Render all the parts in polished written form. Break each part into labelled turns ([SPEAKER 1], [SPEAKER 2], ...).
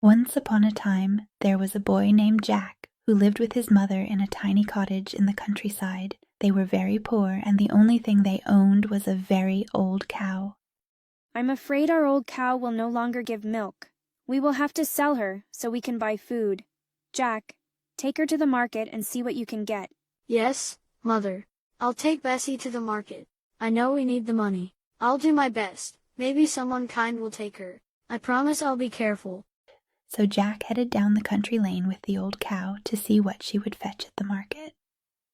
[SPEAKER 1] Once upon a time, there was a boy named Jack who lived with his mother in a tiny cottage in the countryside. They were very poor, and the only thing they owned was a very old cow.
[SPEAKER 2] I'm afraid our old cow will no longer give milk. We will have to sell her so we can buy food. Jack, take her to the market and see what you can get.
[SPEAKER 3] Yes, Mother. I'll take Bessie to the market. I know we need the money. I'll do my best. Maybe someone kind will take her. I promise I'll be careful.
[SPEAKER 1] So Jack headed down the country lane with the old cow to see what she would fetch at the market.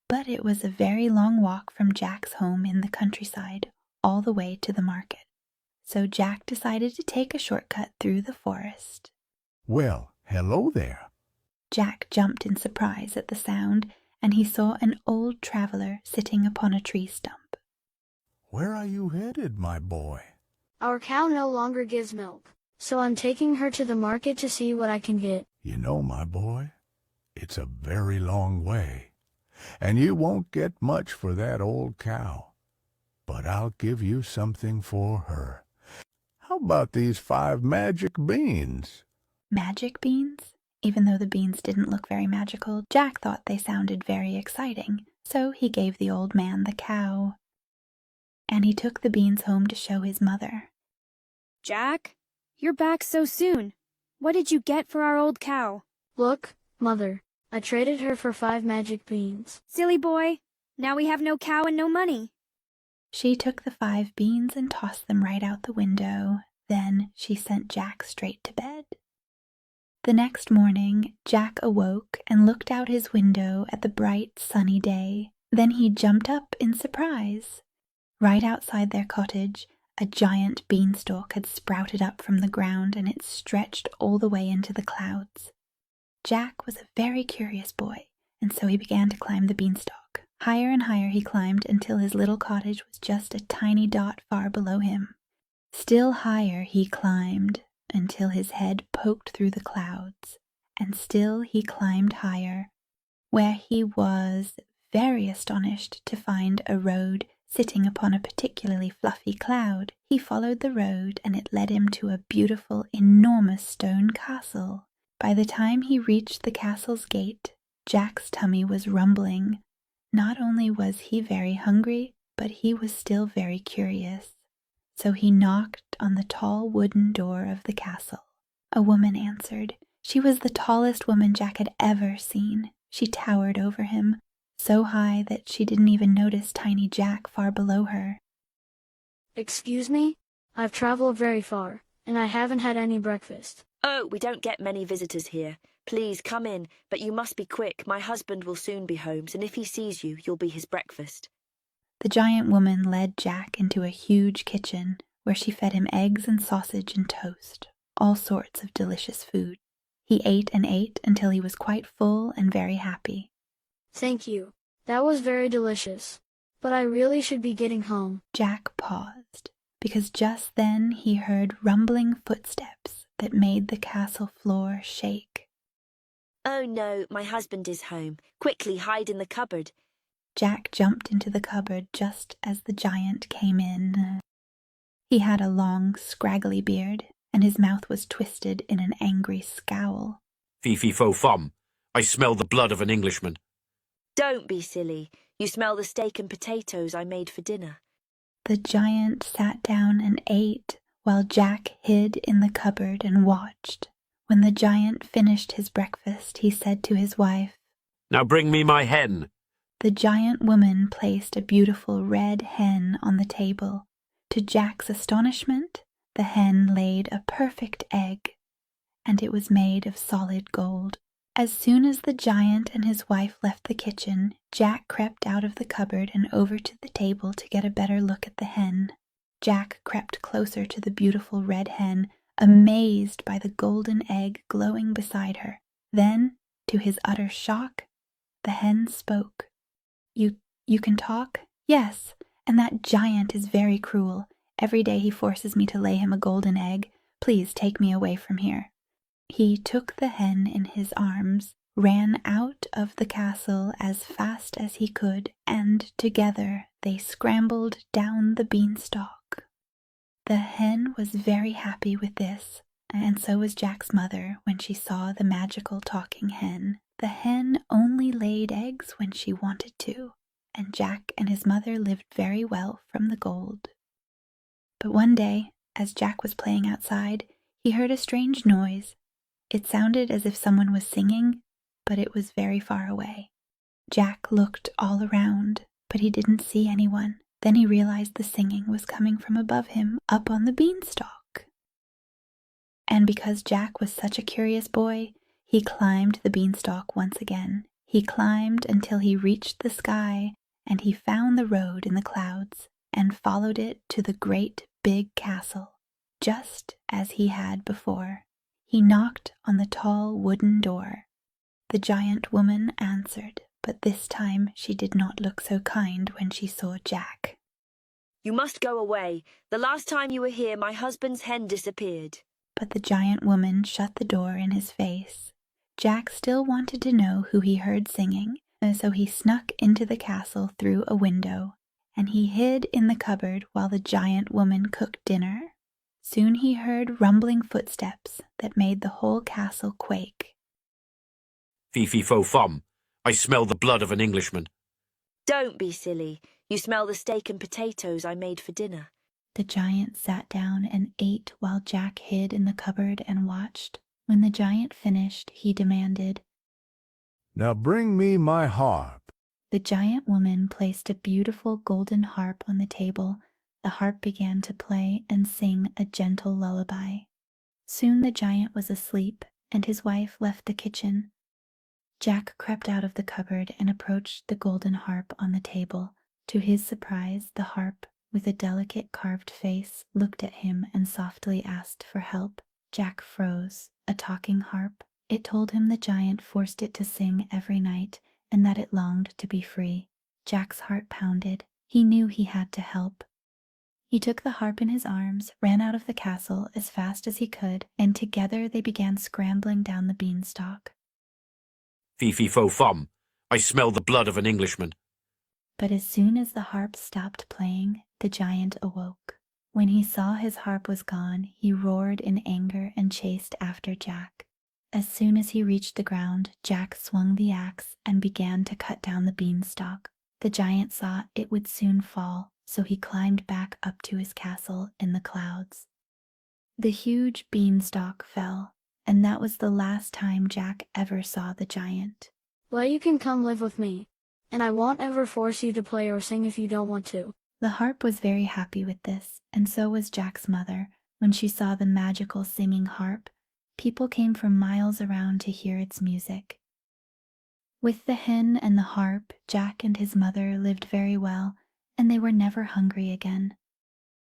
[SPEAKER 1] But it was a very long walk from Jack's home in the countryside all the way to the market. So Jack decided to take a shortcut through the forest.
[SPEAKER 4] Well, hello there.
[SPEAKER 1] Jack jumped in surprise at the sound, and he saw an old traveler sitting upon a tree stump.
[SPEAKER 4] Where are you headed, my boy?
[SPEAKER 3] Our cow no longer gives milk, so I'm taking her to the market to see what I can get.
[SPEAKER 4] You know, my boy, it's a very long way, and you won't get much for that old cow. But I'll give you something for her. How about these 5 magic beans?
[SPEAKER 1] Magic beans? Even though the beans didn't look very magical, Jack thought they sounded very exciting, so he gave the old man the cow. And he took the beans home to show his mother.
[SPEAKER 2] Jack, you're back so soon. What did you get for our old cow?
[SPEAKER 3] Look, Mother, I traded her for 5 magic beans.
[SPEAKER 2] Silly boy, now we have no cow and no money.
[SPEAKER 1] She took the 5 beans and tossed them right out the window. Then she sent Jack straight to bed. The next morning, Jack awoke and looked out his window at the bright, sunny day. Then he jumped up in surprise. Right outside their cottage, a giant beanstalk had sprouted up from the ground, and it stretched all the way into the clouds. Jack was a very curious boy, and so he began to climb the beanstalk. Higher and higher he climbed until his little cottage was just a tiny dot far below him. Still higher he climbed until his head poked through the clouds, and still he climbed higher, where he was very astonished to find a road sitting upon a particularly fluffy cloud. He followed the road, and it led him to a beautiful, enormous stone castle. By the time he reached the castle's gate, Jack's tummy was rumbling. Not only was he very hungry, but he was still very curious. So he knocked on the tall wooden door of the castle. A woman answered. She was the tallest woman Jack had ever seen. She towered over him, so high that she didn't even notice tiny Jack far below her.
[SPEAKER 3] Excuse me? I've traveled very far, and I haven't had any breakfast.
[SPEAKER 5] Oh, we don't get many visitors here. Please come in, but you must be quick. My husband will soon be home, and if he sees you, you'll be his breakfast.
[SPEAKER 1] The giant woman led Jack into a huge kitchen where she fed him eggs and sausage and toast, all sorts of delicious food. He ate and ate until he was quite full and very happy.
[SPEAKER 3] Thank you. That was very delicious. But I really should be getting home.
[SPEAKER 1] Jack paused, because just then he heard rumbling footsteps that made the castle floor shake.
[SPEAKER 5] Oh no, my husband is home. Quickly hide in the cupboard.
[SPEAKER 1] Jack jumped into the cupboard just as the giant came in. He had a long, scraggly beard, and his mouth was twisted in an angry scowl.
[SPEAKER 6] Fee-fee-fo-fum. I smell the blood of an Englishman.
[SPEAKER 5] Don't be silly. You smell the steak and potatoes I made for dinner.
[SPEAKER 1] The giant sat down and ate, while Jack hid in the cupboard and watched. When the giant finished his breakfast, he said to his wife,
[SPEAKER 6] Now bring me my hen.
[SPEAKER 1] The giant woman placed a beautiful red hen on the table. To Jack's astonishment, the hen laid a perfect egg, and it was made of solid gold. As soon as the giant and his wife left the kitchen, Jack crept out of the cupboard and over to the table to get a better look at the hen. Jack crept closer to the beautiful red hen, amazed by the golden egg glowing beside her. Then, to his utter shock, the hen spoke. You can talk? Yes, and that giant is very cruel. Every day he forces me to lay him a golden egg. Please take me away from here. He took the hen in his arms, ran out of the castle as fast as he could, and together they scrambled down the beanstalk. The hen was very happy with this, and so was Jack's mother when she saw the magical talking hen. The hen only laid eggs when she wanted to, and Jack and his mother lived very well from the gold. But one day, as Jack was playing outside, he heard a strange noise. It sounded as if someone was singing, but it was very far away. Jack looked all around, but he didn't see anyone. Then he realized the singing was coming from above him, up on the beanstalk. And because Jack was such a curious boy, he climbed the beanstalk once again. He climbed until he reached the sky, and he found the road in the clouds, and followed it to the great big castle, just as he had before. He knocked on the tall wooden door. The giant woman answered, but this time she did not look so kind when she saw Jack.
[SPEAKER 5] You must go away. The last time you were here, my husband's hen disappeared.
[SPEAKER 1] But the giant woman shut the door in his face. Jack still wanted to know who he heard singing, and so he snuck into the castle through a window, and he hid in the cupboard while the giant woman cooked dinner. Soon he heard rumbling footsteps that made the whole castle quake.
[SPEAKER 6] Fee-fee-fo-fum. I smell the blood of an Englishman.
[SPEAKER 5] Don't be silly. You smell the steak and potatoes I made for dinner.
[SPEAKER 1] The giant sat down and ate while Jack hid in the cupboard and watched. When the giant finished, he demanded,
[SPEAKER 4] Now bring me my harp.
[SPEAKER 1] The giant woman placed a beautiful golden harp on the table. The harp began to play and sing a gentle lullaby. Soon the giant was asleep, and his wife left the kitchen. Jack crept out of the cupboard and approached the golden harp on the table. To his surprise, the harp, with a delicate carved face, looked at him and softly asked for help. Jack froze. A talking harp. It told him the giant forced it to sing every night, and that it longed to be free. Jack's heart pounded. He knew he had to help. He took the harp in his arms, ran out of the castle as fast as he could, and together they began scrambling down the beanstalk.
[SPEAKER 6] Fee-fee-fo-fum. I smell the blood of an Englishman.
[SPEAKER 1] But as soon as the harp stopped playing, the giant awoke. When he saw his harp was gone, he roared in anger and chased after Jack. As soon as he reached the ground, Jack swung the axe and began to cut down the beanstalk. The giant saw it would soon fall, so he climbed back up to his castle in the clouds. The huge beanstalk fell, and that was the last time Jack ever saw the giant.
[SPEAKER 3] Well, you can come live with me, and I won't ever force you to play or sing if you don't want to.
[SPEAKER 1] The harp was very happy with this, and so was Jack's mother. When she saw the magical singing harp, people came from miles around to hear its music. With the hen and the harp, Jack and his mother lived very well, and they were never hungry again.